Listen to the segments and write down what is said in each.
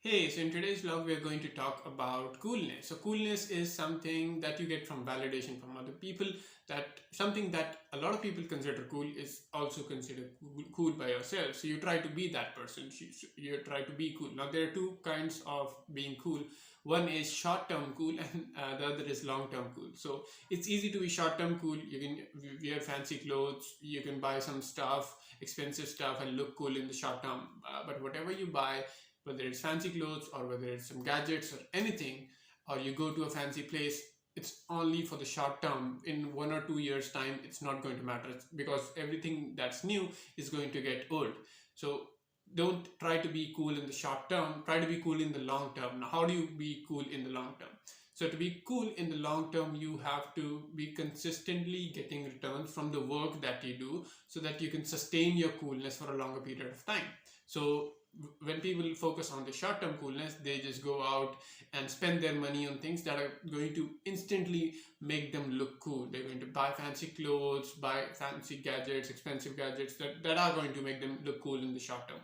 Hey, so in today's vlog, we are going to talk about coolness. So, coolness is something that you get from validation from other people. That something that a lot of people consider cool is also considered cool by yourself. So, you try to be that person. You try to be cool. Now, there are two kinds of being cool. One is short-term cool, and the other is long-term cool. So, it's easy to be short-term cool. You can wear fancy clothes. You can buy some stuff, expensive stuff, and look cool in the short term. But whatever you buy, whether it's fancy clothes or whether it's some gadgets or anything, or you go to a fancy place, it's only for the short term. In 1 or 2 years time, it's not going to matter because everything that's new is going to get old. So don't try to be cool in the short term, try to be cool in the long term. Now, how do you be cool in the long term? So to be cool in the long term, you have to be consistently getting returns from the work that you do so that you can sustain your coolness for a longer period of time. So when people focus on the short-term coolness, they just go out and spend their money on things that are going to instantly make them look cool. They're going to buy fancy clothes, buy fancy gadgets, expensive gadgets that are going to make them look cool in the short term.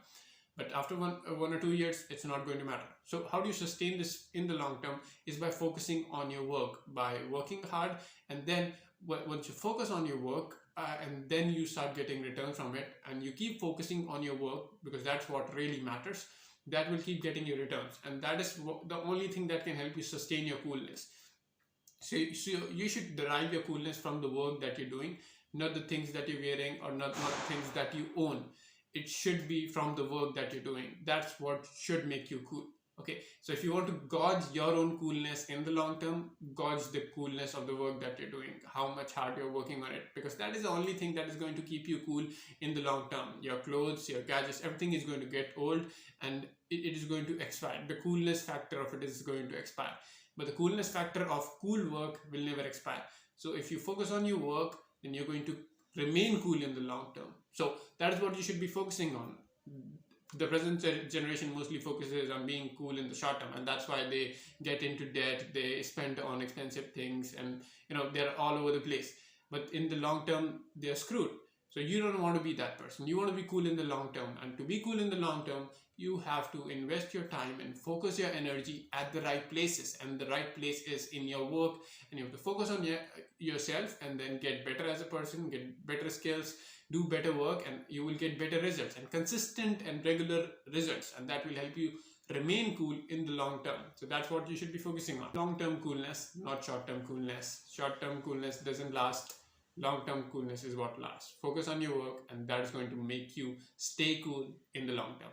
But after 1 or 2 years, it's not going to matter. So how do you sustain this in the long term is by focusing on your work, by working hard, and then once you focus on your work, and then you start getting returns from it, and you keep focusing on your work because that's what really matters. That will keep getting you returns, and that is the only thing that can help you sustain your coolness. So you should derive your coolness from the work that you're doing, not the things that you're wearing, or not things that you own. It should be from the work that you're doing. That's what should make you cool. Okay, so if you want to gauge your own coolness in the long term, gauge the coolness of the work that you're doing, how much hard you're working on it, because that is the only thing that is going to keep you cool in the long term. Your clothes, your gadgets, everything is going to get old, and it is going to expire. The coolness factor of it is going to expire, but the coolness factor of cool work will never expire. So if you focus on your work, then you're going to remain cool in the long term. So that is what you should be focusing on. The present generation mostly focuses on being cool in the short term, and that's why they get into debt, they spend on expensive things, and they're all over the place. But in the long term, they're screwed. So you don't want to be that person. You want to be cool in the long term, and to be cool in the long term, you have to invest your time and focus your energy at the right places, and the right place is in your work, and you have to focus on yourself, and then get better as a person, get better skills, do better work, and you will get better results, and consistent and regular results, and that will help you remain cool in the long term. So that's what you should be focusing on. Long-term coolness, not short-term coolness. Short-term coolness doesn't last. Long-term coolness is what lasts. Focus on your work, and that is going to make you stay cool in the long term.